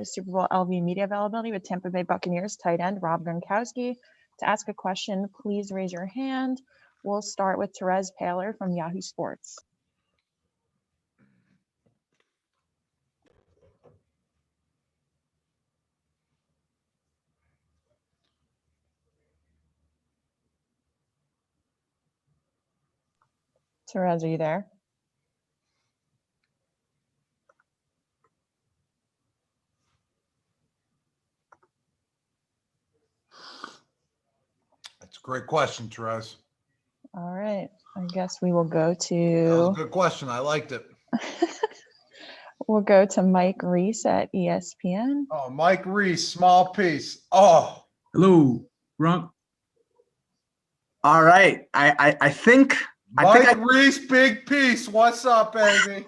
Super Bowl LV media availability with Tampa Bay Buccaneers tight end Rob Gronkowski. To ask a question, please raise your hand. We'll start with Therese Paler from Yahoo Sports. Therese, are you there? That's a great question, Therese. All right. I guess we will go to... That was a good question. I liked it. We'll go to Mike Reese at ESPN. Oh, Mike Reese, small piece. Oh. Hello, Gronk. All right. I think... Mike Reese, big piece. What's up, baby?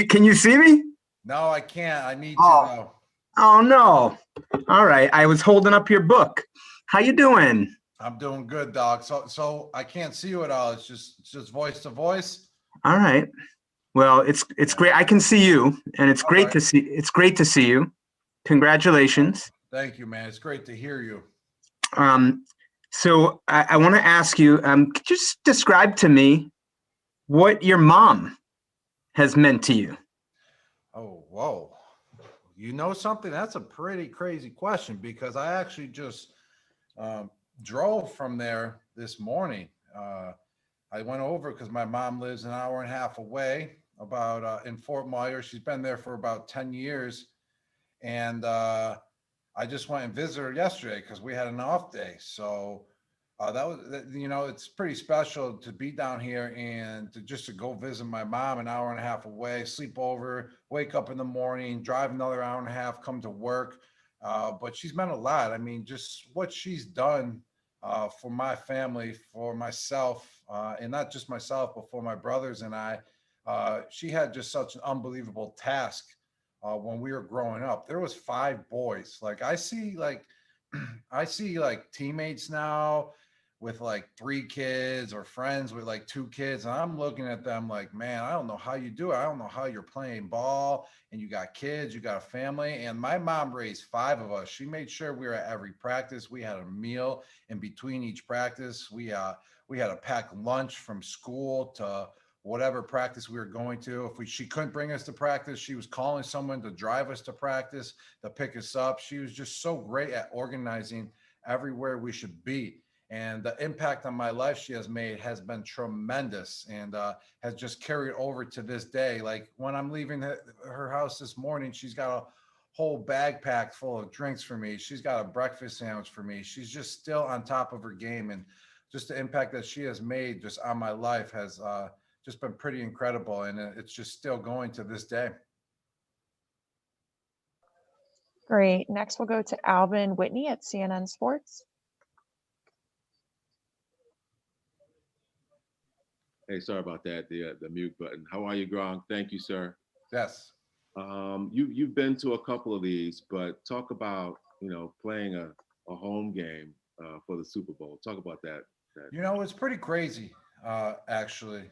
Can you see me? No, I can't. I need to know. Oh, no. All right. I was holding up your book. How you doing? I'm doing good, dog. So I can't see you at all. It's just voice to voice. All right. Well, it's great. I can see you, and it's great to see. It's great to see you. Congratulations. Thank you, man. It's great to hear you. So I want to ask you, could you just describe to me what your mom has meant to you? Oh, whoa. You know something? That's a pretty crazy question because I actually just drove from there this morning. I went over because my mom lives an hour and a half away about in Fort Myers. She's been there for about 10 years. And I just went and visited her yesterday because we had an off day. So that was, it's pretty special to be down here and to go visit my mom an hour and a half away, sleep over, wake up in the morning, drive another hour and a half, come to work. But she's meant a lot. I mean, just what she's done for my family, for myself, and not just myself, but for my brothers and I. She had just such an unbelievable task. When we were growing up, there was 5 boys. Like I see teammates now with like 3 kids or friends with like 2 kids. And I'm looking at them like, man, I don't know how you do it. I don't know how you're playing ball and you got kids, you got a family. And my mom raised 5 of us. She made sure we were at every practice. We had a meal in between each practice. We had a packed lunch from school to whatever practice we were going to. If she couldn't bring us to practice, she was calling someone to drive us to practice, to pick us up. She was just so great at organizing everywhere we should be. And the impact on my life she has made has been tremendous and has just carried over to this day. Like when I'm leaving her house this morning, she's got a whole bag packed full of drinks for me. She's got a breakfast sandwich for me. She's just still on top of her game. And just the impact that she has made just on my life has just been pretty incredible. And it's just still going to this day. Great. Next, we'll go to Alvin Whitney at CNN Sports. Hey, sorry about that, the mute button. How are you, Gronk? Thank you, sir. Yes. You've been to a couple of these, but talk about, playing a home game for the Super Bowl. Talk about that. It's pretty crazy, actually,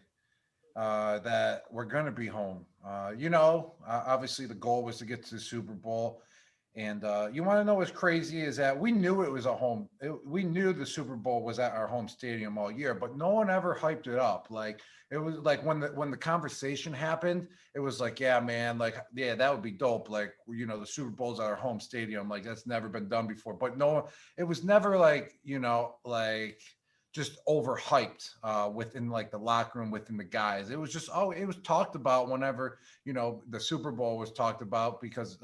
that we're going to be home. Obviously the goal was to get to the Super Bowl. And you want to know what's crazy is that we knew it was we knew the Super Bowl was at our home stadium all year, but no one ever hyped it up. Like it was like when the conversation happened, it was like, yeah, man, like, yeah, that would be dope. Like, the Super Bowl's at our home stadium. Like that's never been done before, but no, it was never like, like just overhyped within like the locker room, within the guys. It was just, it was talked about whenever, the Super Bowl was talked about because,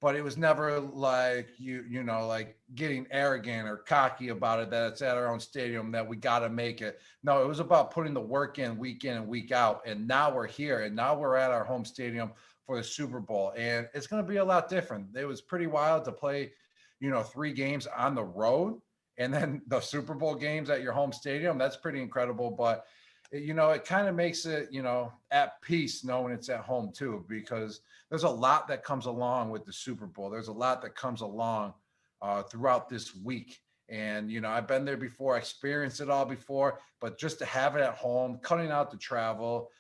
but it was never like, like getting arrogant or cocky about it, that it's at our own stadium, that we got to make it. No, it was about putting the work in and week out. And now we're here and now we're at our home stadium for the Super Bowl. And it's going to be a lot different. It was pretty wild to play, 3 games on the road and then the Super Bowl games at your home stadium. That's pretty incredible. But, it kind of makes it, at peace knowing it's at home too, because there's a lot that comes along with the Super Bowl. There's a lot that comes along throughout this week. And, I've been there before, I experienced it all before, but just to have it at home, cutting out the travel,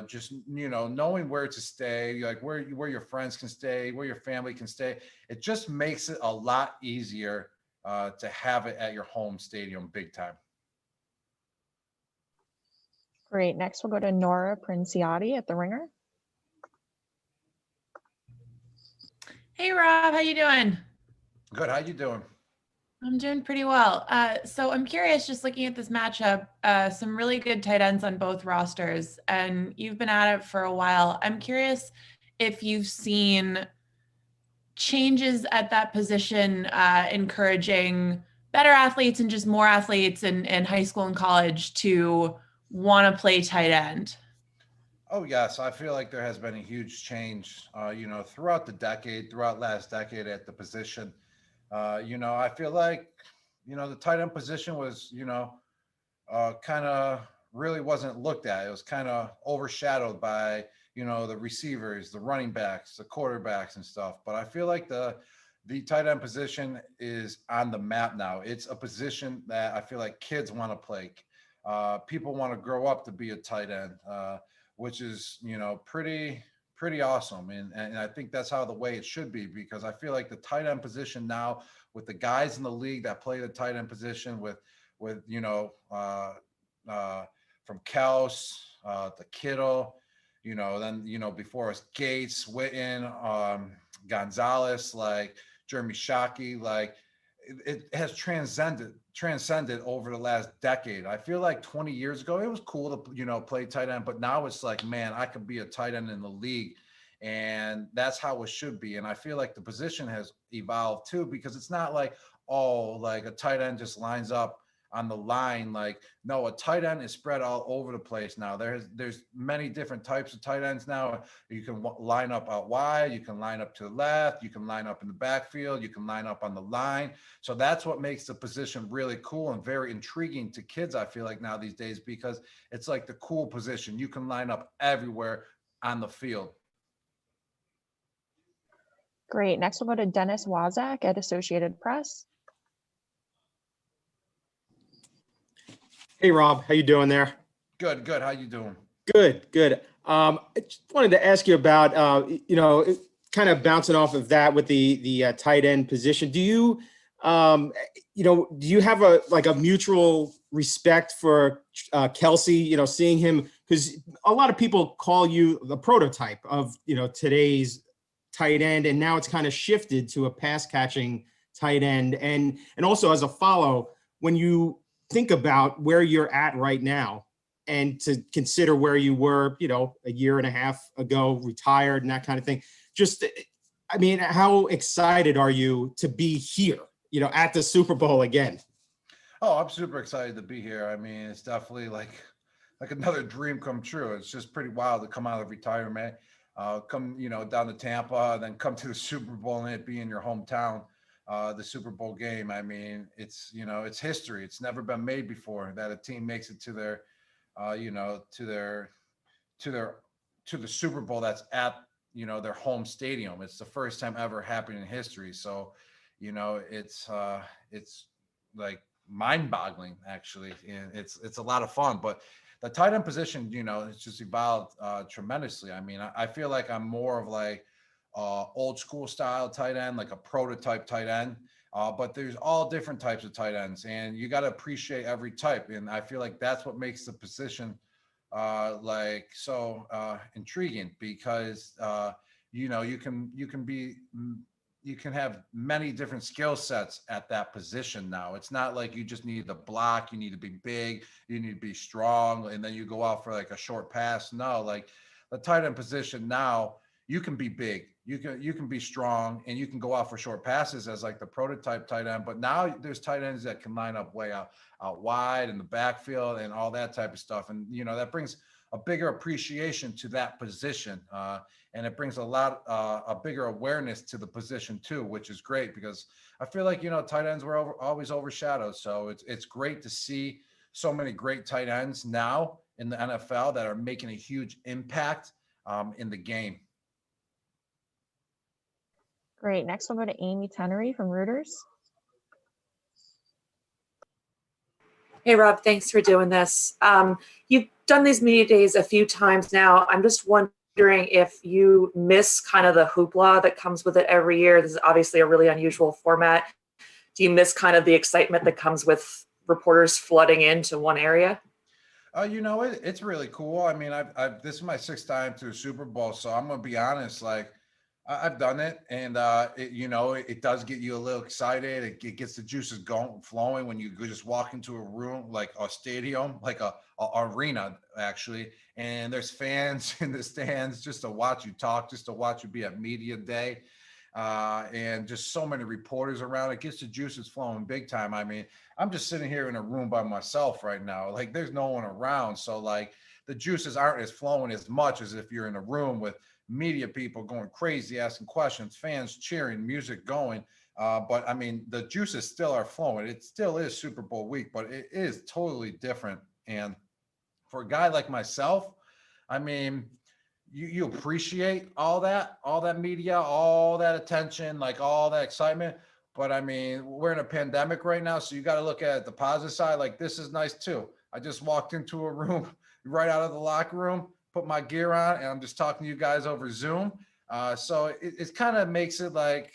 just, knowing where to stay, like where your friends can stay, where your family can stay. It just makes it a lot easier to have it at your home stadium big time. Great. Next, we'll go to Nora Princiati at the Ringer. Hey, Rob, how you doing? Good. How you doing? I'm doing pretty well. So I'm curious, just looking at this matchup, some really good tight ends on both rosters, and you've been at it for a while. I'm curious if you've seen changes at that position, encouraging better athletes and just more athletes in high school and college to want to play tight end. Oh, yes. I feel like there has been a huge change, throughout last decade at the position. I feel like, the tight end position was, kind of really wasn't looked at. It was kind of overshadowed by, the receivers, the running backs, the quarterbacks and stuff. But I feel like the tight end position is on the map now. It's a position that I feel like kids want to play. People want to grow up to be a tight end, which is, pretty awesome. And I think that's how the way it should be, because I feel like the tight end position now, with the guys in the league that play the tight end position with from Kels to Kittle, then, before us, Gates, Witten, Gonzalez, like Jeremy Shockey, like it has transcended over the last decade. I feel like 20 years ago, it was cool to, play tight end, but now it's like, man, I could be a tight end in the league. And that's how it should be. And I feel like the position has evolved too, because it's not like, oh, like a tight end just lines up on the line. Like, no, a tight end is spread all over the place now. There's many different types of tight ends now. You can line up out wide, you can line up to the left, you can line up in the backfield, you can line up on the line. So that's what makes the position really cool and very intriguing to kids, I feel like, now these days, because it's like the cool position. You can line up everywhere on the field. Great. Next, we'll go to Dennis Wazak at Associated Press. Hey, Rob, how you doing there? Good. How you doing? Good. I just wanted to ask you about, kind of bouncing off of that with the tight end position. Do you, do you have a mutual respect for Kelsey? Seeing him, because a lot of people call you the prototype of today's tight end, and now it's kind of shifted to a pass catching tight end, and also as a follow, when you think about where you're at right now and to consider where you were, a year and a half ago, retired and that kind of thing. Just, how excited are you to be here, at the Super Bowl again? Oh, I'm super excited to be here. It's definitely like another dream come true. It's just pretty wild to come out of retirement, come, down to Tampa, and then come to the Super Bowl and it be in your hometown. The Super Bowl game. It's, it's history. It's never been made before that a team makes it to their, to the Super Bowl that's at, their home stadium. It's the first time ever happened in history. So, it's like mind-boggling actually, and it's a lot of fun. But the tight end position, it's just evolved tremendously. I feel like I'm more of like old school style tight end, like a prototype tight end. But there's all different types of tight ends, and you got to appreciate every type. And I feel like that's what makes the position so intriguing, because you can have many different skill sets at that position now. It's not like you just need to block, you need to be big, you need to be strong, and then you go out for like a short pass. No, like the tight end position now, you can be big, you can be strong, and you can go out for short passes as like the prototype tight end. But now there's tight ends that can line up way out wide in the backfield and all that type of stuff. And, that brings a bigger appreciation to that position. And it brings a bigger awareness to the position too, which is great, because I feel like, tight ends were always overshadowed. So it's great to see so many great tight ends now in the NFL that are making a huge impact in the game. Great. Next, we'll go to Amy Tenery from Reuters. Hey, Rob, thanks for doing this. You've done these media days a few times now. I'm just wondering if you miss kind of the hoopla that comes with it every year. This is obviously a really unusual format. Do you miss kind of the excitement that comes with reporters flooding into one area? You know, it's really cool. I mean, this is my 6th time to a Super Bowl, so I'm gonna be honest. Like, I've done it, and it does get you a little excited. It gets the juices going, flowing when you just walk into a room, like a stadium, like a arena actually, and there's fans in the stands just to watch you talk, just to watch you be at media day. And just so many reporters around. It gets the juices flowing big time. I mean, I'm just sitting here in a room by myself right now. Like, there's no one around. So like the juices aren't as flowing as much as if you're in a room with media people going crazy, asking questions, fans cheering, music going. But I mean, the juices still are flowing. It still is Super Bowl week, but it is totally different. And for a guy like myself, I mean, you appreciate all that media, all that attention, like all that excitement. But I mean, we're in a pandemic right now, so you got to look at the positive side. Like, this is nice too. I just walked into a room right out of the locker room, put my gear on, and I'm just talking to you guys over Zoom. So it kind of makes it like,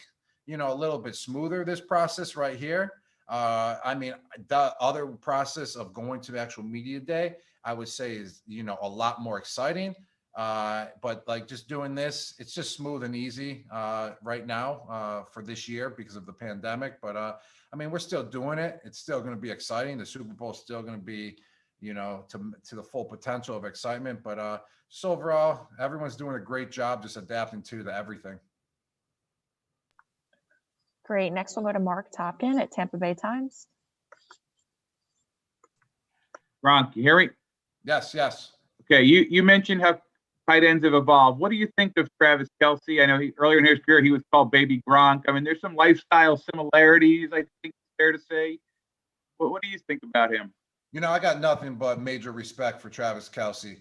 a little bit smoother, this process right here. I mean, the other process of going to the actual media day, I would say is, a lot more exciting. But like, just doing this, it's just smooth and easy right now for this year because of the pandemic. But I mean, we're still doing it. It's still going to be exciting. The Super Bowl is still going to be, to the full potential of excitement. But just overall, everyone's doing a great job just adapting to everything. Great. Next, we'll go to Mark Topkin at Tampa Bay Times. Gronk, you hear me? Yes. Okay, you mentioned how tight ends have evolved. What do you think of Travis Kelce? I know earlier in his career he was called Baby Gronk. I mean, there's some lifestyle similarities, I think it's fair to say. What do you think about him? I got nothing but major respect for Travis Kelce.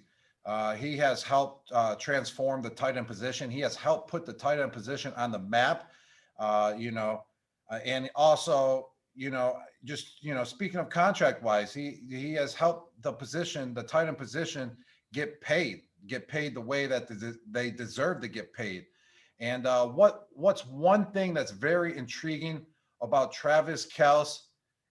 He has helped transform the tight end position. He has helped put the tight end position on the map. And also, speaking of contract wise, he has helped the tight end position get paid the way that they deserve to get paid. And what's one thing that's very intriguing about Travis Kelce,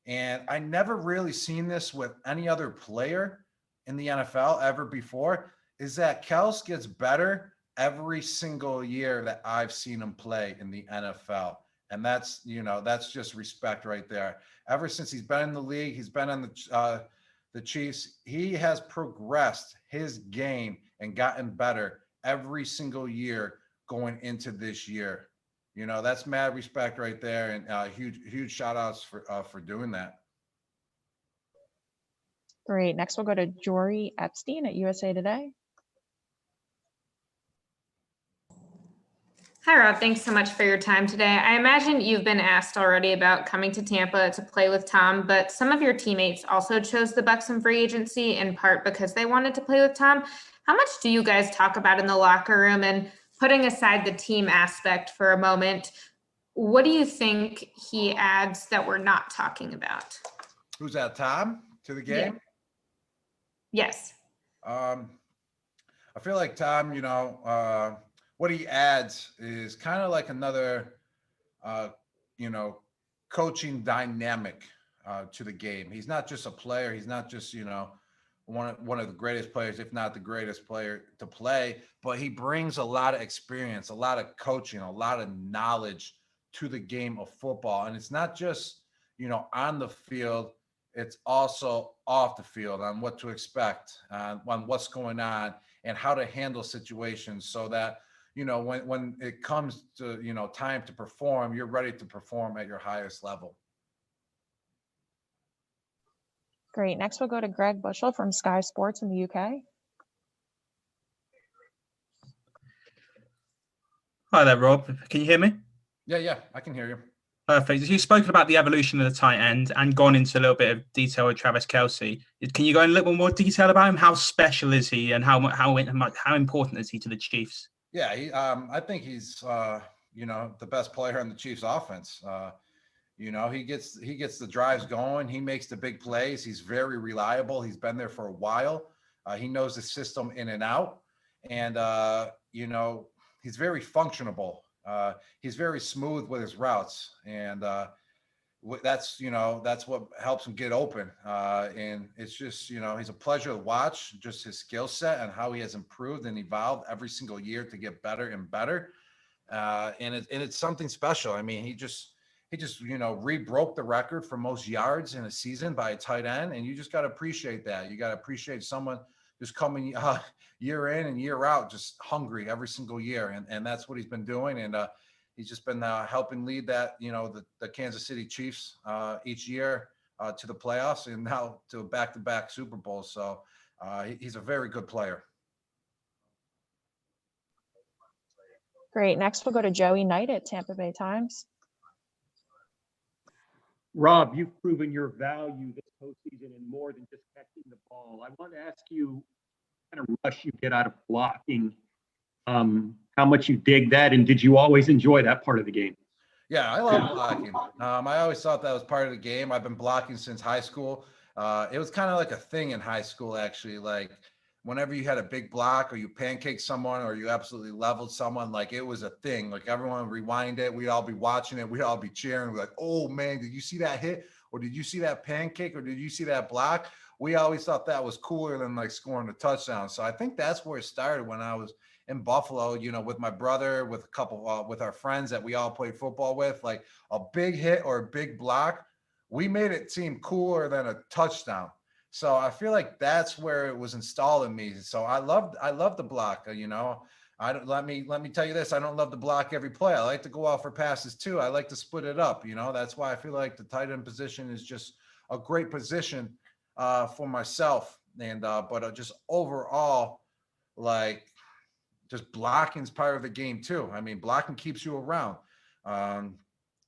and I never really seen this with any other player in the NFL ever before, is that Kelce gets better every single year that I've seen him play in the NFL. And that's just respect right there. Ever since he's been in the league, he's been on the Chiefs, he has progressed his game and gotten better every single year going into this year. That's mad respect right there, and huge shout outs for doing that. Great. Next, we'll go to Jory Epstein at USA Today. Hi, Rob. Thanks so much for your time today. I imagine you've been asked already about coming to Tampa to play with Tom, but some of your teammates also chose the Bucs in free agency in part because they wanted to play with Tom. How much do you guys talk about in the locker room? And putting aside the team aspect for a moment, what do you think he adds that we're not talking about? Who's that, Tom, to the game? Yeah. Yes. I feel like Tom, what he adds is kind of like another, coaching dynamic to the game. He's not just a player. He's not just, one of the greatest players, if not the greatest player to play, but he brings a lot of experience, a lot of coaching, a lot of knowledge to the game of football. And it's not just, on the field, it's also off the field on what to expect, on what's going on and how to handle situations so that, when it comes to, time to perform, you're ready to perform at your highest level. Great. Next, we'll go to Greg Bushell from Sky Sports in the UK. Hi there, Rob. Can you hear me? Yeah, I can hear you. Perfect. You've spoken about the evolution of the tight end and gone into a little bit of detail with Travis Kelce. Can you go in a little more detail about him? How special is he, and how important is he to the Chiefs? Yeah, I think he's the best player on the Chiefs offense. He gets the drives going. He makes the big plays. He's very reliable. He's been there for a while. He knows the system in and out, and you know, he's very functionable. He's very smooth with his routes, and that's, you know, that's what helps him get open. And it's just, you know, he's a pleasure to watch, just his skill set and how he has improved and evolved every single year to get better and better. And it's something special. I mean, he just, you know, re-broke the record for most yards in a season by a tight end. And you just got to appreciate that. You got to appreciate someone just coming year in and year out, just hungry every single year. And that's what he's been doing. And he's just been helping lead that, you know, the Kansas City Chiefs each year to the playoffs and now to back-to-back Super Bowls. So he's a very good player. Great. Next, we'll go to Joey Knight at Tampa Bay Times. Rob, you've proven your value this postseason in more than just catching the ball. I want to ask you, what kind of rush you get out of blocking, how much you dig that, and did you always enjoy that part of the game? Yeah, I love blocking. I always thought that was part of the game. I've been blocking since high school. It was kind of like a thing in high school, actually. Like whenever you had a big block or you pancaked someone or you absolutely leveled someone, like it was a thing. Like everyone would rewind it. We'd all be watching it. We'd all be cheering. We're like, oh man, did you see that hit? Or did you see that pancake? Or did you see that block? We always thought that was cooler than like scoring a touchdown. So I think that's where it started when I was in Buffalo, you know, with my brother, with a couple, with our friends that we all played football with. Like a big hit or a big block, we made it seem cooler than a touchdown. So I feel like that's where it was installed in me. So I love the block. You know, let me tell you this. I don't love the block every play. I like to go out for passes too. I like to split it up. You know, that's why I feel like the tight end position is just a great position for myself. And but just overall, like just blocking is part of the game too. I mean, blocking keeps you around.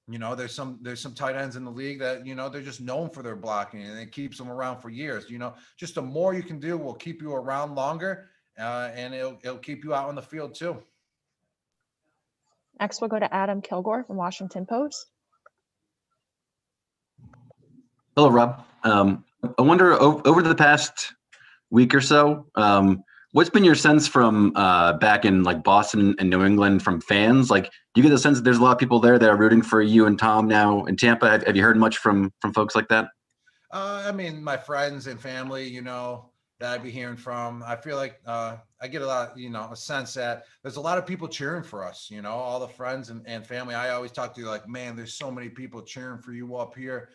You know, there's some tight ends in the league that, you know, they're just known for their blocking and it keeps them around for years. You know, just the more you can do will keep you around longer, and it'll keep you out on the field too. Next, we'll go to Adam Kilgore from Washington Post. Hello, Rob. I wonder, over the past week or so, what's been your sense from back in like Boston and New England from fans? Like, do you get the sense that there's a lot of people there that are rooting for you and Tom now in Tampa? Have you heard much from folks like that? I mean, my friends and family, you know, that I'd be hearing from. I feel like I get a lot, you know, a sense that there's a lot of people cheering for us, you know, all the friends and family. I always talk to you like, man, there's so many people cheering for you up here.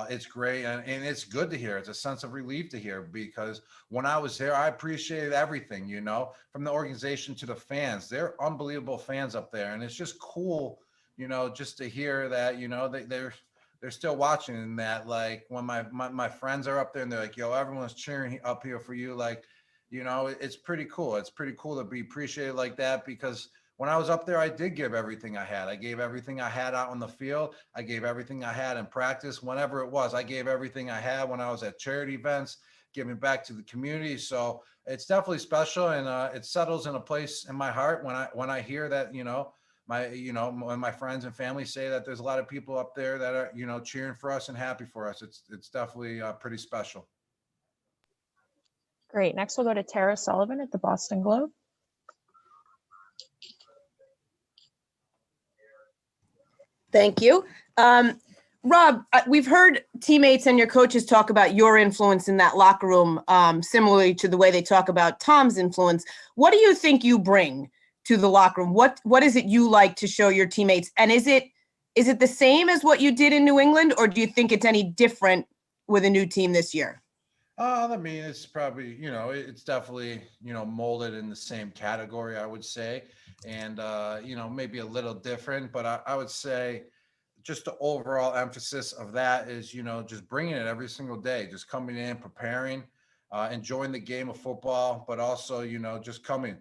It's great. And it's good to hear. It's a sense of relief to hear, because when I was there, I appreciated everything, you know, from the organization to the fans. They're unbelievable fans up there. And it's just cool, you know, just to hear that, you know, they're still watching, and that like when my friends are up there and they're like, yo, everyone's cheering up here for you. Like, you know, it's pretty cool. It's pretty cool to be appreciated like that, because when I was up there, I did give everything I had. I gave everything I had out on the field. I gave everything I had in practice, whenever it was. I gave everything I had when I was at charity events, giving back to the community. So it's definitely special, and it settles in a place in my heart when I hear that, you know, when my friends and family say that there's a lot of people up there that are, you know, cheering for us and happy for us. It's definitely pretty special. Great. Next, we'll go to Tara Sullivan at the Boston Globe. Thank you. Rob, we've heard teammates and your coaches talk about your influence in that locker room, similarly to the way they talk about Tom's influence. What do you think you bring to the locker room? What is it you like to show your teammates? And is it the same as what you did in New England, or do you think it's any different with a new team this year? I mean, it's probably, you know, it's definitely, you know, molded in the same category, I would say. And, you know, maybe a little different, but I would say just the overall emphasis of that is, you know, just bringing it every single day, just coming in, preparing, enjoying the game of football, but also, you know, just coming,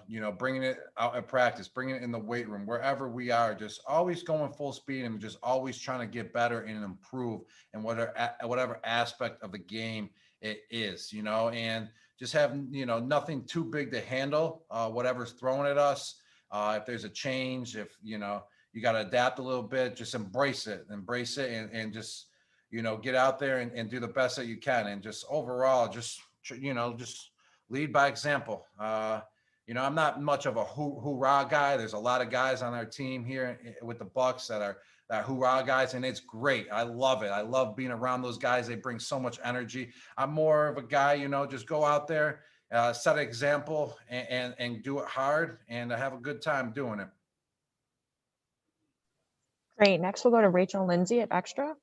you know, bringing it out at practice, bringing it in the weight room, wherever we are, just always going full speed and just always trying to get better and improve in whatever aspect of the game it is, you know, and just have, you know, nothing too big to handle, whatever's thrown at us. If there's a change, if, you know, you got to adapt a little bit, just embrace it and just, you know, get out there and do the best that you can. And just overall, just you know, just lead by example. You know, I'm not much of a hoorah guy. There's a lot of guys on our team here with the Bucks that are hoorah guys, and it's great. I love it. I love being around those guys. They bring so much energy. I'm more of a guy, you know, just go out there, set an example, and do it hard, and have a good time doing it. Great. Next, we'll go to Rachel Lindsay at Extra.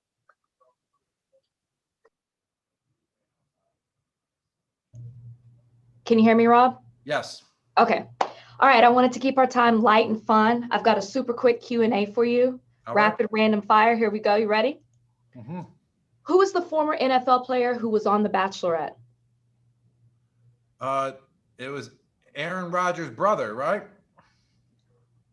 Can you hear me, Rob? Yes. Okay. All right. I wanted to keep our time light and fun. I've got a super quick Q&A for you. All right. Rapid random fire. Here we go. You ready? Mm-hmm. Who is the former NFL player who was on The Bachelorette? It was Aaron Rodgers' brother, right?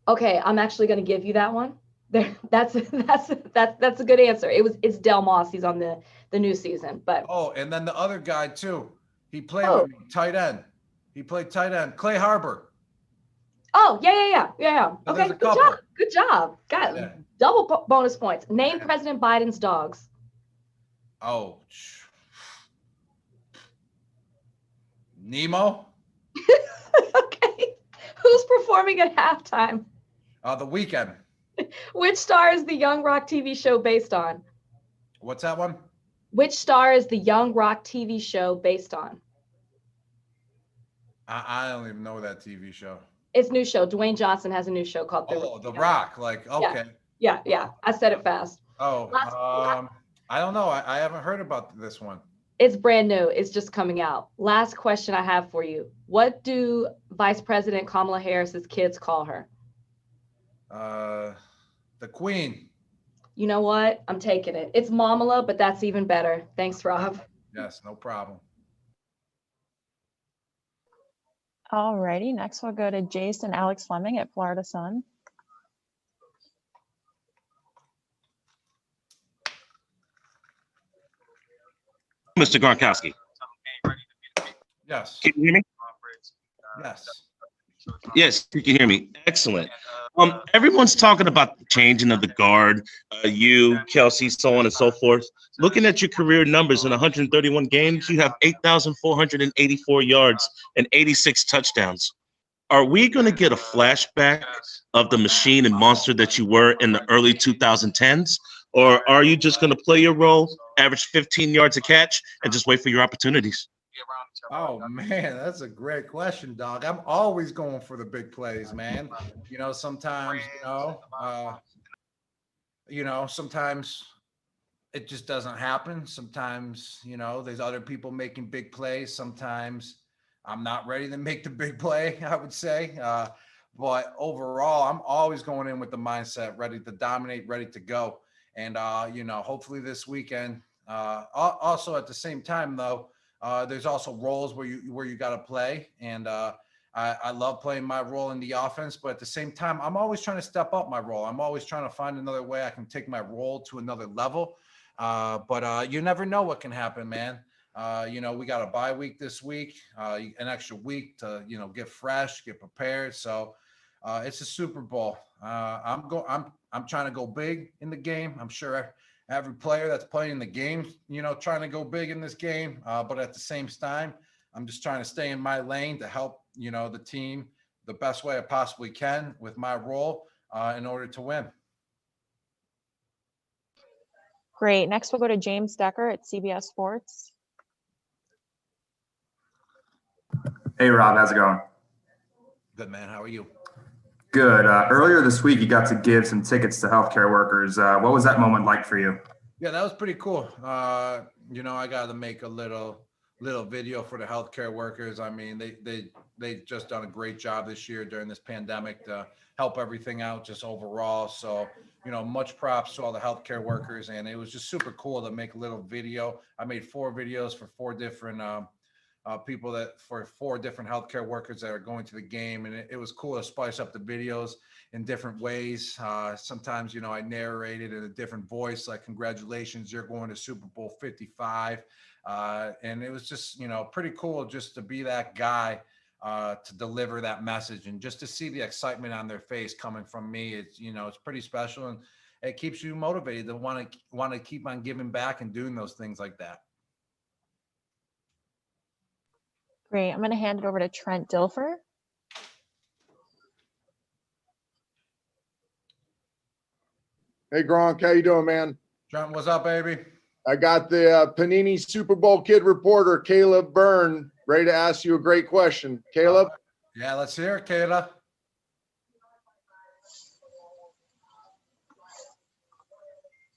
Okay, I'm actually going to give you that one. There, that's a good answer. It's Del Moss. He's on the new season. But Oh, and then the other guy too. He played Oh. with me, tight end. He played tight end. Clay Harbor. oh yeah. So Okay, there's a good couple. job. Good job. Got Yeah. double bonus points. Name President Biden's dogs. Oh, Nemo. Okay. Who's performing at halftime? The Weekend. Which star is the Young Rock TV show based on? What's that one? Which star is the Young Rock TV show based on? I don't even know that TV show. It's a new show. Dwayne Johnson has a new show called The Rock. Like, okay. Yeah. I said it fast. Oh, Last- I don't know. I haven't heard about this one. It's brand new. It's just coming out. Last question I have for you. What do Vice President Kamala Harris's kids call her? The Queen. You know what? I'm taking it. It's Mamala, but that's even better. Thanks, Rob. Yes, no problem. Alrighty, next we'll go to Jason Alex Fleming at Florida Sun. Mr. Gronkowski. Yes. Can you hear me? Yes. Yes, you can hear me. Excellent. Everyone's talking about the changing of the guard, you, Kelsey, so on and so forth. Looking at your career numbers in 131 games, you have 8,484 yards and 86 touchdowns. Are we going to get a flashback of the machine and monster that you were in the early 2010s? Or are you just going to play your role, average 15 yards a catch, and just wait for your opportunities? Oh man, that's a great question, dog. I'm always going for the big plays, man. You know, sometimes, sometimes it just doesn't happen. Sometimes, you know, there's other people making big plays. Sometimes I'm not ready to make the big play, I would say. But overall, I'm always going in with the mindset, ready to dominate, ready to go. And, hopefully this weekend, also at the same time, though, there's also roles where you got to play. And I love playing my role in the offense, but at the same time, I'm always trying to step up my role. I'm always trying to find another way I can take my role to another level. But you never know what can happen, man. We got a bye week this week, an extra week to, get fresh, get prepared. So it's a Super Bowl. I'm trying to go big in the game. I'm sure every player that's playing the game, trying to go big in this game. But at the same time, I'm just trying to stay in my lane to help, the team the best way I possibly can with my role in order to win. Great. Next, we'll go to James Decker at CBS Sports. Hey, Rob, how's it going? Good, man. How are you? Good. Earlier this week, you got to give some tickets to healthcare workers. What was that moment like for you? Yeah, that was pretty cool. I got to make a little video for the healthcare workers. I mean, they just done a great job this year during this pandemic to help everything out just overall. So, much props to all the healthcare workers. And it was just super cool to make a little video. I made 4 videos for 4 different people for 4 different healthcare workers that are going to the game. And it was cool to spice up the videos in different ways. Sometimes, I narrated in a different voice, like, congratulations, you're going to Super Bowl 55. And it was just, pretty cool just to be that guy to deliver that message and just to see the excitement on their face coming from me. It's, it's pretty special, and it keeps you motivated to want to keep on giving back and doing those things like that. Great. I'm going to hand it over to Trent Dilfer. Hey Gronk, how you doing, man? Trent, what's up, baby? I got the Panini Super Bowl kid reporter, Caleb Byrne, ready to ask you a great question. Caleb? Yeah, let's hear it, Kayla.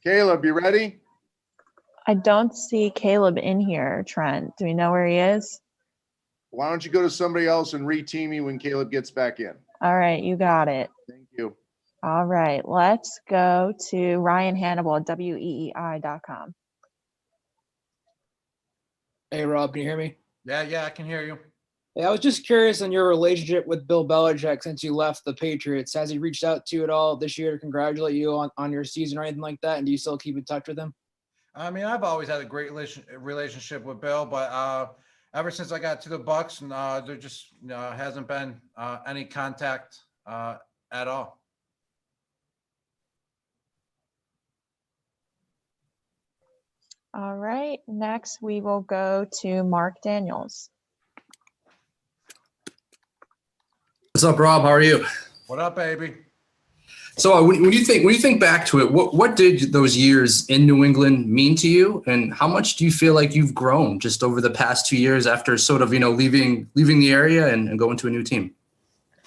Caleb, you ready? I don't see Caleb in here, Trent. Do we know where he is? Why don't you go to somebody else and re-team me when Caleb gets back in? All right, you got it. Thank you. All right, let's go to Ryan Hannibal at weei.com. Hey, Rob, can you hear me? Yeah, I can hear you. Yeah, I was just curious on your relationship with Bill Belichick since you left the Patriots. Has he reached out to you at all this year to congratulate you on your season or anything like that? And do you still keep in touch with him? I mean, I've always had a great relationship with Bill, but ever since I got to the Bucks, there just hasn't been any contact at all. All right, next we will go to Mark Daniels. What's up, Rob? How are you? What up, baby? So when you think back to it, what did those years in New England mean to you, and how much do you feel like you've grown just over the past 2 years after sort of leaving the area and going to a new team?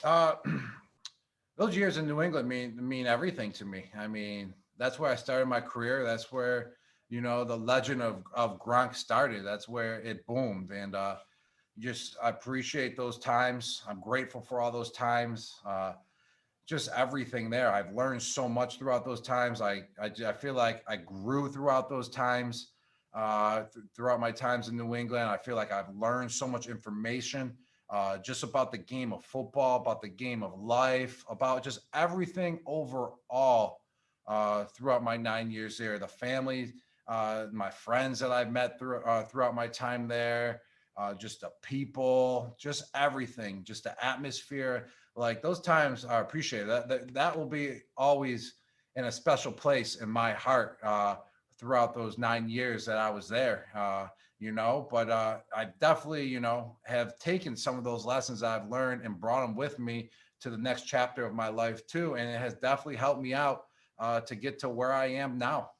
Those years in New England mean everything to me. I mean, that's where I started my career. That's where the legend of Gronk started. That's where it boomed, and I appreciate those times. I'm grateful for all those times. Just everything there. I've learned so much throughout those times. I feel like I grew throughout those times, throughout my times in New England. I feel like I've learned so much information just about the game of football, about the game of life, about just everything overall throughout my 9 years there. The family, my friends that I've met throughout my time there, just the people, just everything, just the atmosphere. Like those times are appreciated. That will be always in a special place in my heart throughout those 9 years that I was there. But I definitely, have taken some of those lessons that I've learned and brought them with me to the next chapter of my life too. And it has definitely helped me out to get to where I am now.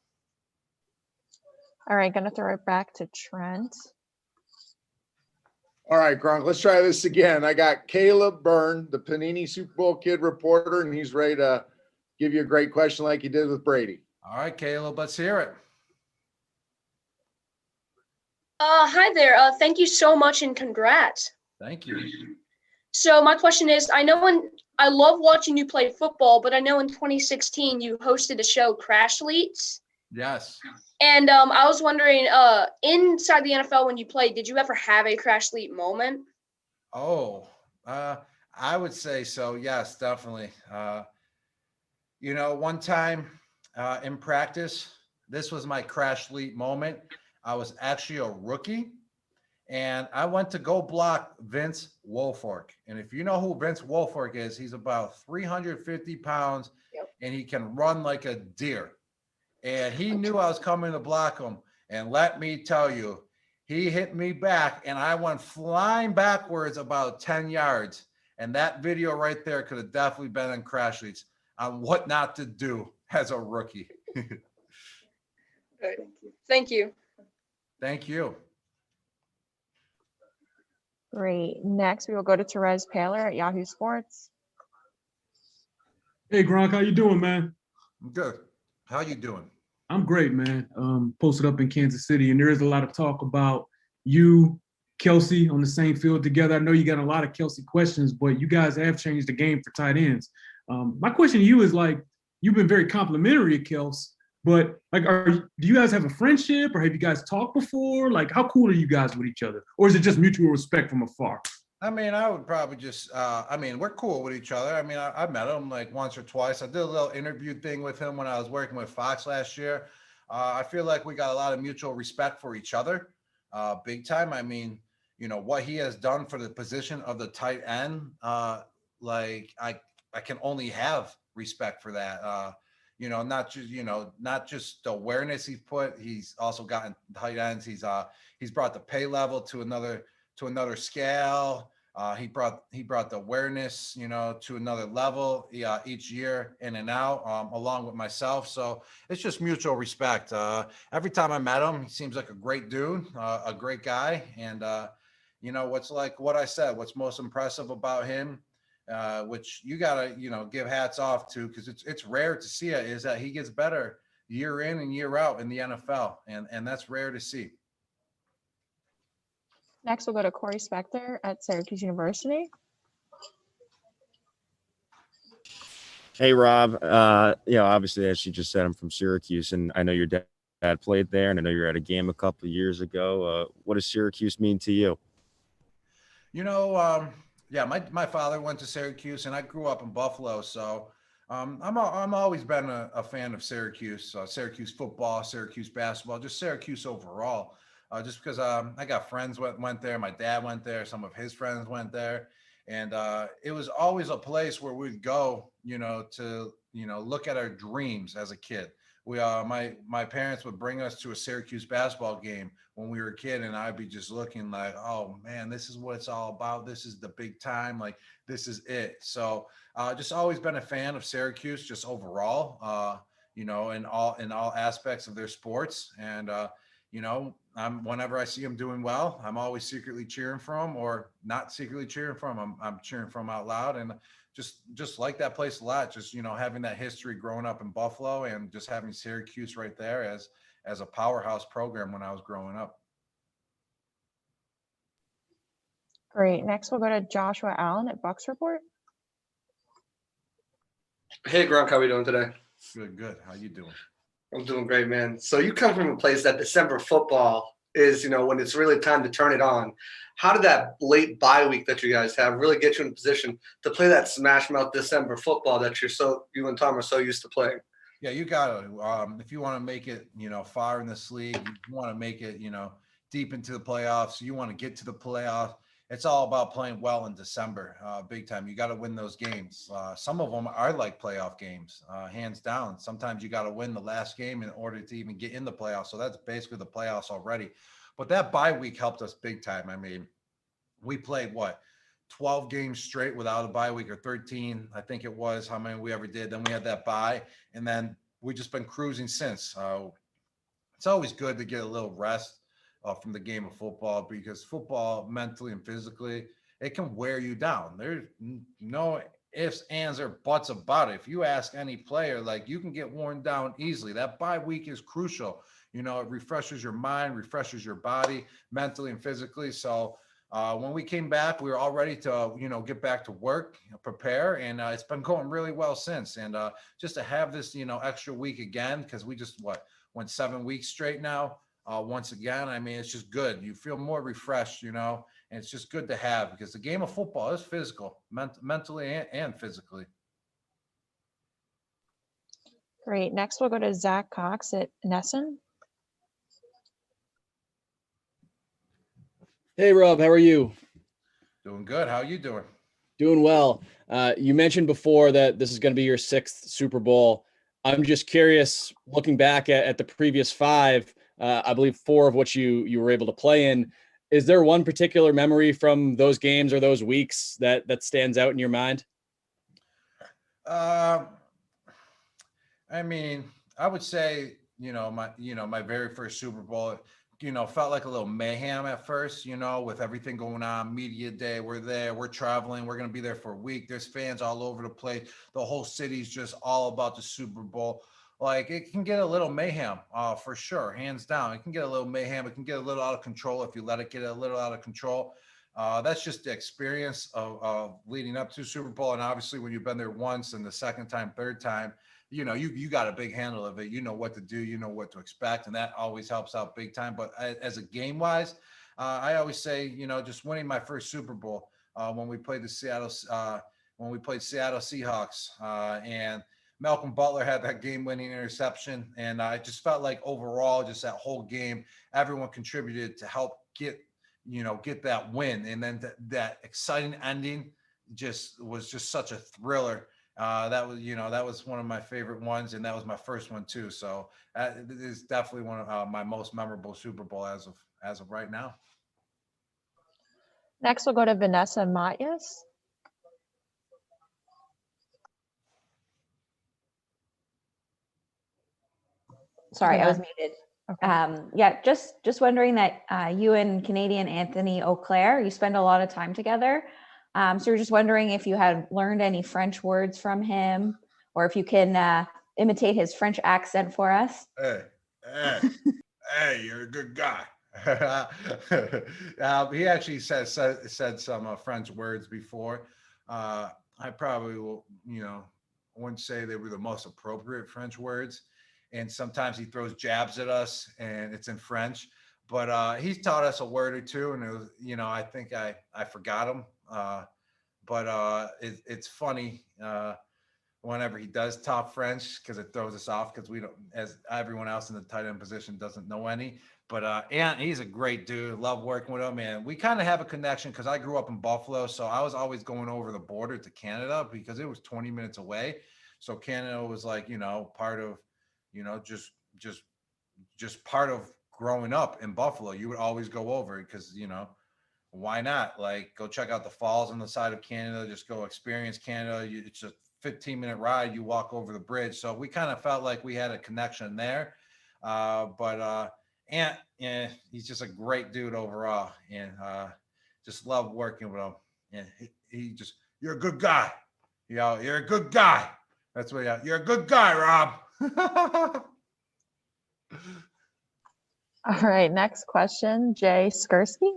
All right, gonna throw it back to Trent. All right, Gronk, let's try this again. I got Caleb Byrne, the Panini Super Bowl kid reporter, and he's ready to give you a great question like he did with Brady. All right, Caleb, let's hear it. Hi there. Thank you so much and congrats. Thank you. So my question is, I love watching you play football, but I know in 2016 you hosted a show, Crash Leets. Yes. And I was wondering, inside the NFL when you played, did you ever have a Crash Leet moment? Oh, I would say so. Yes, definitely. One time in practice, this was my Crash Leet moment. I was actually a rookie, and I went to go block Vince Wilfork. And if you know who Vince Wilfork is, he's about 350 pounds, and he can run like a deer. And he knew I was coming to block him. And let me tell you, he hit me back, and I went flying backwards about 10 yards. And that video right there could have definitely been in Crash Leets on what not to do as a rookie. Thank you. Thank you. Great. Next, we will go to Therese Paler at Yahoo Sports. Hey, Gronk, how you doing, man? I'm good. How you doing? I'm great, man. Posted up in Kansas City, and there is a lot of talk about you, Kelsey, on the same field together. I know you got a lot of Kelsey questions, but you guys have changed the game for tight ends. My question to you is, like, you've been very complimentary of Kelsey, but like, do you guys have a friendship, or have you guys talked before? Like, how cool are you guys with each other, or is it just mutual respect from afar? I mean, I would probably just, we're cool with each other. I mean, I met him like once or twice. I did a little interview thing with him when I was working with Fox last year. I feel like we got a lot of mutual respect for each other, big time. I mean, what he has done for the position of the tight end, like I can only have respect for that. Not just the awareness he's put. He's also gotten tight ends. He's brought the pay level to to another scale. He brought the awareness, to another level each year in and out, along with myself. So it's just mutual respect. Every time I met him, he seems like a great dude, a great guy. And, what I said, what's most impressive about him, which you gotta, give hats off to, because it's rare to see it, is that he gets better year in and year out in the NFL. And that's rare to see. Next, we'll go to Corey Spector at Syracuse University. Hey, Rob. Obviously, as you just said, I'm from Syracuse, and I know your dad played there, and I know you were at a game a couple of years ago. What does Syracuse mean to you? My father went to Syracuse, and I grew up in Buffalo, so I'm always been a fan of Syracuse, Syracuse football, Syracuse basketball, just Syracuse overall. Just because I got friends went there, my dad went there, some of his friends went there, and it was always a place where we'd go, to look at our dreams as a kid. My parents would bring us to a Syracuse basketball game when we were a kid, and I'd be just looking like, oh man, this is what it's all about. This is the big time. Like, this is it. So just always been a fan of Syracuse, just overall, in all aspects of their sports. And whenever I see them doing well, I'm always secretly cheering for them, or not secretly cheering for them. I'm cheering for them out loud, and just like that place a lot. Just having that history growing up in Buffalo, and just having Syracuse right there as a powerhouse program when I was growing up. Great. Next, we'll go to Joshua Allen at Bucks Report. Hey, Gronk, how are we doing today? Good. How you doing? I'm doing great, man. So you come from a place that December football is, when it's really time to turn it on. How did that late bye week that you guys have really get you in a position to play that smash mouth December football that you and Tom are so used to playing? Yeah, you got to. If you want to make it, far in this league, you want to make it, deep into the playoffs. You want to get to the playoffs. It's all about playing well in December, big time. You got to win those games. Some of them are like playoff games, hands down. Sometimes you got to win the last game in order to even get in the playoffs. So that's basically the playoffs already. But that bye week helped us big time. I mean, we played 12 games straight without a bye week, or 13, I think it was, how many we ever did. Then we had that bye, and then we just been cruising since. It's always good to get a little rest from the game of football, because football, mentally and physically, it can wear you down. There's no ifs, ands, or buts about it. If you ask any player, you can get worn down easily. That bye week is crucial. It refreshes your mind, refreshes your body, mentally and physically. So when we came back, we were all ready to, get back to work, prepare, and it's been going really well since. And just to have this, extra week again, because we just went 7 weeks straight now. Once again, I mean, it's just good. You feel more refreshed, and it's just good to have, because the game of football is physical, mentally and physically. Great. Next, we'll go to Zach Cox at Nesson. Hey, Rob, how are you? Doing good. How are you doing? Doing well. You mentioned before that this is going to be your 6th Super Bowl. I'm just curious, looking back at the previous 5, I believe 4 of which you were able to play in. Is there one particular memory from those games or those weeks that stands out in your mind? I mean, I would say, my very first Super Bowl, felt like a little mayhem at first, with everything going on, media day, we're there, we're traveling, we're going to be there for a week. There's fans all over the place. The whole city's just all about the Super Bowl. It can get a little mayhem, for sure, hands down. It can get a little mayhem. It can get a little out of control if you let it get a little out of control. That's just the experience of leading up to Super Bowl. And obviously when you've been there once, and the second time, third time, you got a big handle of it. You know what to do, you know what to expect, and that always helps out big time. But as a game wise, I always say, just winning my first Super Bowl when we played Seattle Seahawks, and Malcolm Butler had that game-winning interception, and I just felt like overall, just that whole game, everyone contributed to help get that win, and then that exciting ending was just such a thriller. That was one of my favorite ones, and that was my first one too. So it is definitely one of my most memorable Super Bowl as of right now. Next, we'll go to Vanessa Matias. Sorry, Go I was ahead. muted. Yeah, just wondering that you and Canadian Anthony Auclair, you spend a lot of time together. So we're just wondering if you had learned any French words from him, or if you can imitate his French accent for us. Hey, you're a good guy. He actually said some French words before. I probably will, wouldn't say they were the most appropriate French words. And sometimes he throws jabs at us and it's in French, but he's taught us a word or two, and it was, I think I forgot them. But it's funny whenever he does talk French, because it throws us off, because we don't, as everyone else in the tight end position doesn't know any. But and he's a great dude. Love working with him, and we kind of have a connection because I grew up in Buffalo, so I was always going over the border to Canada because it was 20 minutes away. So Canada was like, part of, just part of growing up in Buffalo. You would always go over because, why not? Like, go check out the falls on the side of Canada, just go experience Canada. It's a 15-minute ride. You walk over the bridge. So we kind of felt like we had a connection there. And he's just a great dude overall, and just love working with him. And he just, you're a good guy. You're a good guy. That's what you're a good guy, Rob. All right, next question, Jay Skursky.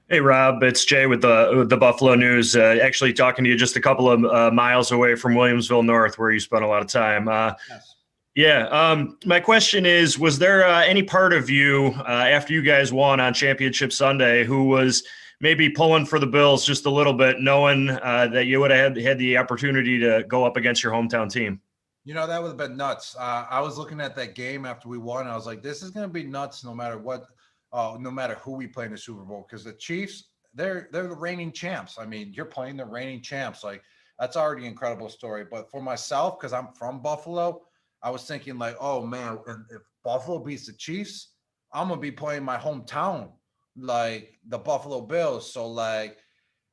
Hey, Rob, it's Jay with the Buffalo News. Actually talking to you just a couple of miles away from Williamsville North, where you spent a lot of time. Yes. Yeah. My question is, was there any part of you after you guys won on Championship Sunday who was maybe pulling for the Bills just a little bit, knowing that you would have had the opportunity to go up against your hometown team? That would have been nuts. I was looking at that game after we won. I was like, this is going to be nuts no matter what, no matter who we play in the Super Bowl, because the Chiefs, they're the reigning champs. I mean, you're playing the reigning champs. Like, that's already an incredible story. But for myself, because I'm from Buffalo, I was thinking like, oh man, if Buffalo beats the Chiefs, I'm going to be playing my hometown, like the Buffalo Bills. So like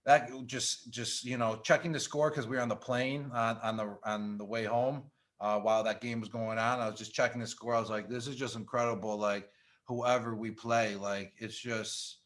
that, just checking the score, because we were on the plane on the way home. While that game was going on, I was just checking the score. I was like, this is just incredible. Like, whoever we play, like, it's just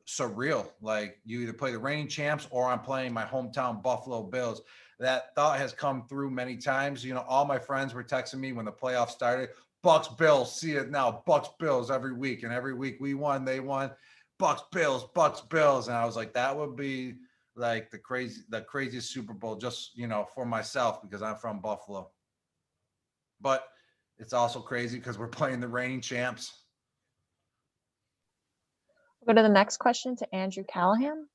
surreal. Like, you either play the reigning champs or I'm playing my hometown Buffalo Bills. That thought has come through many times. All my friends were texting me when the playoffs started, Bucks Bills, see it now, Bucks Bills every week. And every week we won, they won, Bucks Bills. And I was like, that would be like the craziest Super Bowl, just, for myself, because I'm from Buffalo. But it's also crazy because we're playing the reigning champs. We'll go to the next question to Andrew Callahan.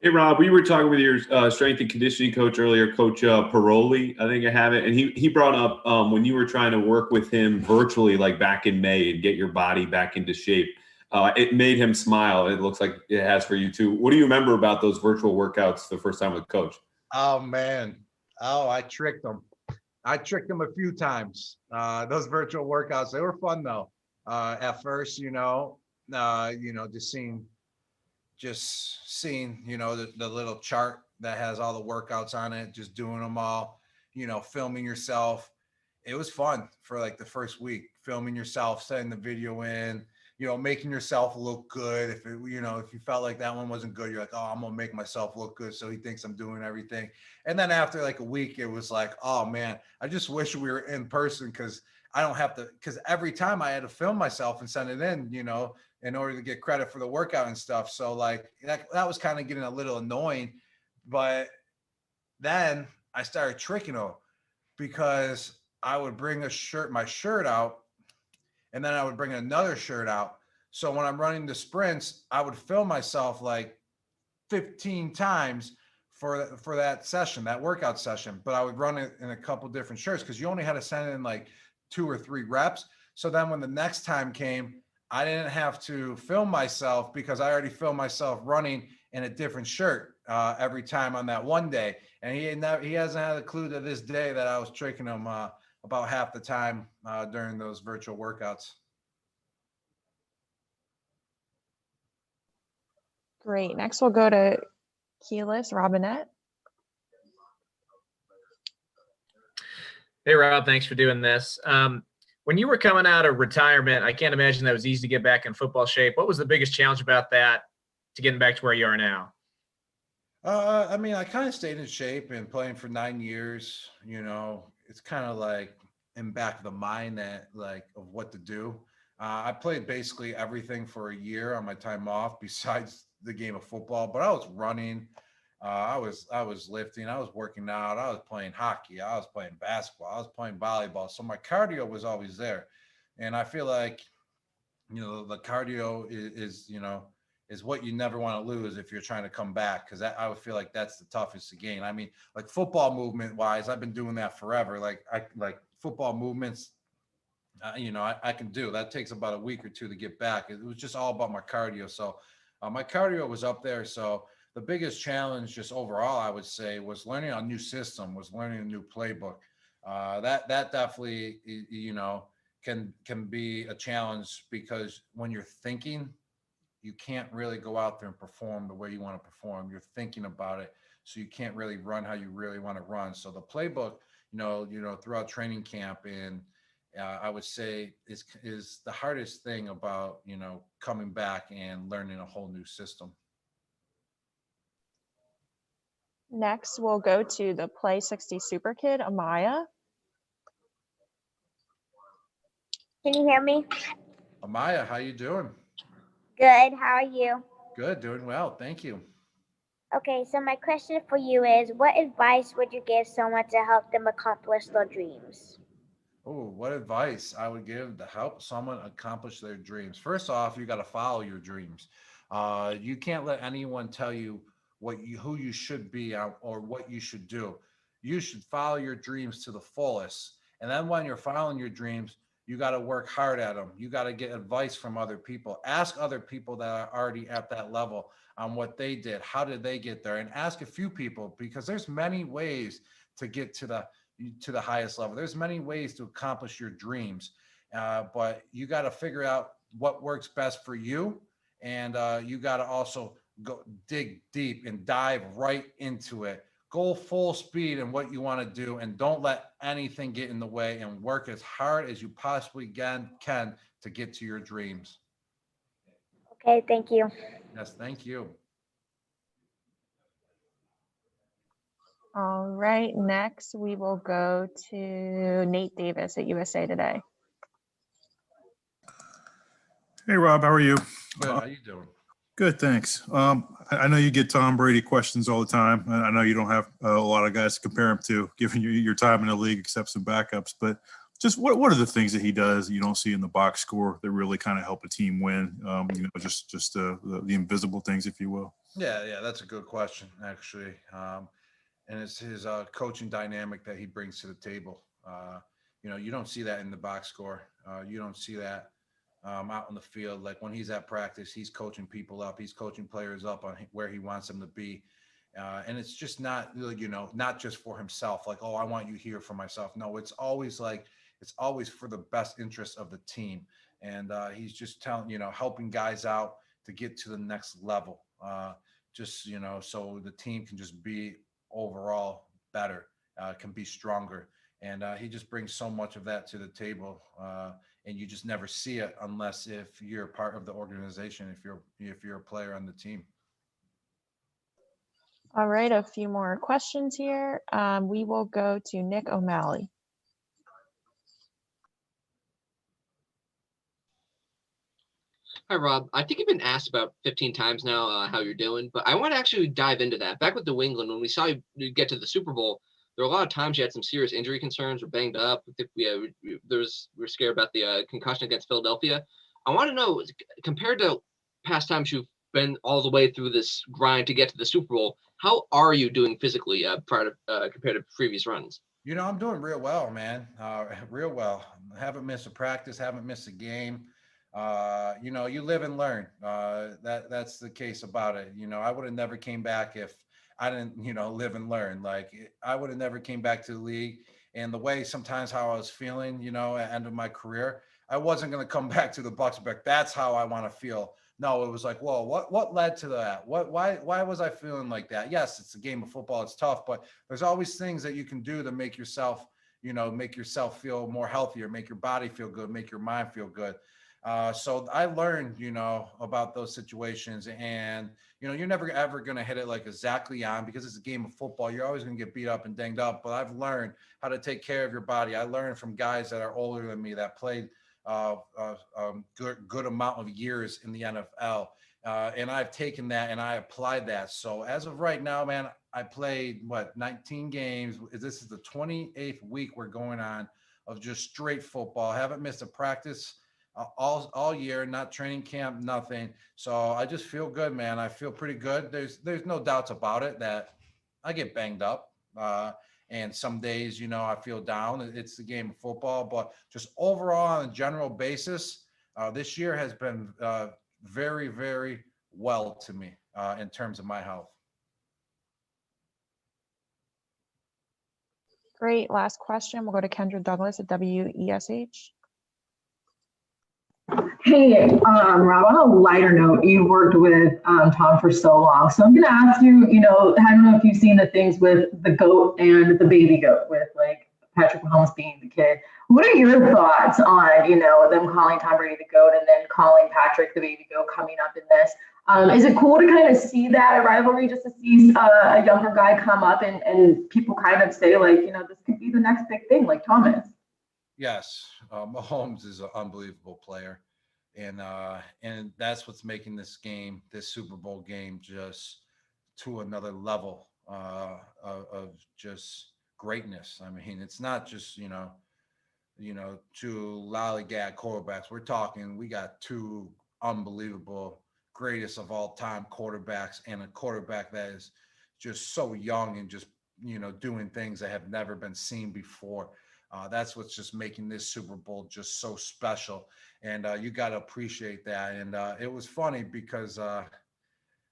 Hey, Rob, we were talking with your strength and conditioning coach earlier, Coach Paroli, I think I have it. And he brought up when you were trying to work with him virtually, like back in May, and get your body back into shape. It made him smile. It looks like it has for you too. What do you remember about those virtual workouts the first time with Coach? Oh, man. Oh, I tricked him. I tricked him a few times. Those virtual workouts, they were fun though. At first, just seeing, the little chart that has all the workouts on it, just doing them all, filming yourself. It was fun for like the first week, filming yourself, sending the video in, making yourself look good. If you felt like that one wasn't good, you're like, oh, I'm gonna make myself look good so he thinks I'm doing everything. And then after like a week, it was like, oh man, I just wish we were in person, because I don't have to, because every time I had to film myself and send it in, in order to get credit for the workout and stuff. So like that was kind of getting a little annoying. But then I started tricking him, because I would bring my shirt out, and then I would bring another shirt out. So when I'm running the sprints, I would film myself like 15 times for that session, that workout session. But I would run it in a couple different shirts, because you only had to send in like 2 or 3 reps. So then when the next time came, I didn't have to film myself, because I already filmed myself running in a different shirt every time on that one day. And he hasn't had a clue to this day that I was tricking him about half the time during those virtual workouts. Great. Next, we'll go to Keyless Robinette. Hey, Rob, thanks for doing this. When you were coming out of retirement, I can't imagine that was easy to get back in football shape. What was the biggest challenge about that to getting back to where you are now? I mean, I kind of stayed in shape and playing for 9 years, it's kind of like in back of the mind that like of what to do. I played basically everything for a year on my time off besides the game of football, but I was running, I was lifting, I was working out, I was playing hockey, I was playing basketball, I was playing volleyball. So my cardio was always there. And I feel like, the cardio is what you never want to lose if you're trying to come back. Cause I would feel like that's the toughest to gain. I mean, like football movement wise, I've been doing that forever. Like football movements, I can do. That takes about a week or two to get back. It was just all about my cardio. So my cardio was up there. So the biggest challenge just overall, I would say, was learning a new system, was learning a new playbook. That definitely, can be a challenge because when you're thinking, you can't really go out there and perform the way you want to perform. You're thinking about it. So you can't really run how you really want to run. So the playbook, throughout training camp and I would say is the hardest thing about, coming back and learning a whole new system. Next, we'll go to the Play 60 Super Kid, Amaya. Can you hear me? Amaya, how you doing? Good. How are you? Good, doing well. Thank you. Okay, so my question for you is, what advice would you give someone to help them accomplish their dreams? Oh, what advice I would give to help someone accomplish their dreams? First off, you got to follow your dreams. You can't let anyone tell you who you should be or what you should do. You should follow your dreams to the fullest. And then when you're following your dreams, you got to work hard at them. You got to get advice from other people. Ask other people that are already at that level on what they did. How did they get there? And ask a few people, because there's many ways to get to the highest level. There's many ways to accomplish your dreams, but you got to figure out what works best for you. And you got to also go dig deep and dive right into it. Go full speed in what you want to do, and don't let anything get in the way, and work as hard as you possibly can to get to your dreams. Okay, thank you. Yes, thank you. All right, next we will go to Nate Davis at USA Today. Hey, Rob, how are you? Good, how you doing? Good, thanks. I know you get Tom Brady questions all the time. And I know you don't have a lot of guys to compare him to, given your time in the league, except some backups. But just what are the things that he does you don't see in the box score that really kind of help a team win? Just the invisible things, if you will. Yeah, that's a good question, actually. And it's his coaching dynamic that he brings to the table. You don't see that in the box score. You don't see that out on the field. Like when he's at practice, he's coaching people up. He's coaching players up on where he wants them to be. And it's just not, not just for himself. Like, oh, I want you here for myself. No, it's always for the best interest of the team. And he's just helping guys out to get to the next level. So the team can just be overall better, can be stronger. And he just brings so much of that to the table. And you just never see it unless if you're part of the organization, if you're a player on the team. All right, a few more questions here. We will go to Nick O'Malley. Hi, Rob. I think you've been asked about 15 times now how you're doing, but I want to actually dive into that. Back with New England, when we saw you get to the Super Bowl, there were a lot of times you had some serious injury concerns or banged up. I think we're scared about the concussion against Philadelphia. I want to know, compared to past times you've been all the way through this grind to get to the Super Bowl, how are you doing physically compared to previous runs? I'm doing real well, man. Real well. Haven't missed a practice, haven't missed a game. You live and learn. That's the case about it. I would have never came back if I didn't, live and learn. Like I would have never came back to the league. And the way sometimes how I was feeling, at the end of my career, I wasn't going to come back to the Bucks. But that's how I want to feel No, it was like, whoa, what led to that? Why was I feeling like that? Yes, it's a game of football. It's tough, but there's always things that you can do to make yourself, make yourself feel more healthier, make your body feel good, make your mind feel good. So I learned, about those situations, and, you're never ever going to hit it like exactly on, because it's a game of football. You're always going to get beat up and dinged up, but I've learned how to take care of your body. I learned from guys that are older than me that played good amount of years in the NFL. And I've taken that and I applied that. So as of right now, man, I played 19 games. This is the 28th week we're going on of just straight football. Haven't missed a practice all year, not training camp, nothing. So I just feel good, man. I feel pretty good. There's no doubts about it that I get banged up. And some days, I feel down. It's the game of football, but just overall on a general basis, this year has been very, very well to me in terms of my health. Great. Last question. We'll go to Kendra Douglas at WESH. Hey, Rob, on a lighter note, you worked with Tom for so long. So I'm going to ask you, I don't know if you've seen the things with the GOAT and the baby GOAT with like Patrick Mahomes being the kid. What are your thoughts on, them calling Tom Brady the GOAT and then calling Patrick the baby GOAT coming up in this? Is it cool to kind of see that rivalry, just to see a younger guy come up and people kind of say like, this could be the next big thing like Thomas? Yes, Mahomes is an unbelievable player, and that's what's making this Super Bowl game, just to another level of just greatness. I mean, it's not just two lollygag quarterbacks. We're talking, we got two unbelievable greatest of all time quarterbacks, and a quarterback that is just so young and just doing things that have never been seen before. That's what's just making this Super Bowl just so special. And you got to appreciate that. And it was funny because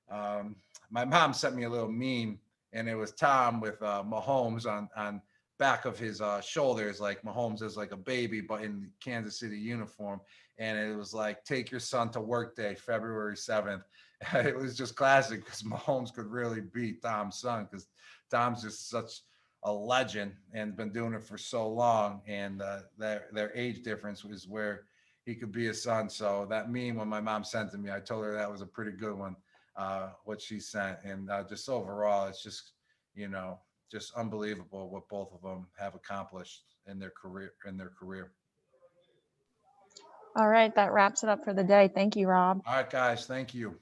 my mom sent me a little meme, and it was Tom with Mahomes on back of his shoulders, like Mahomes is like a baby, but in Kansas City uniform. And it was like, take your son to work day, February 7th. It was just classic because Mahomes could really beat Tom's son, because Tom's just such a legend and been doing it for so long, and their age difference was where he could be his son. So that meme, when my mom sent to me, I told her that was a pretty good one, what she sent. And just overall, it's just just unbelievable what both of them have accomplished in their career. All right, that wraps it up for the day. Thank you, Rob. All right, guys, thank you.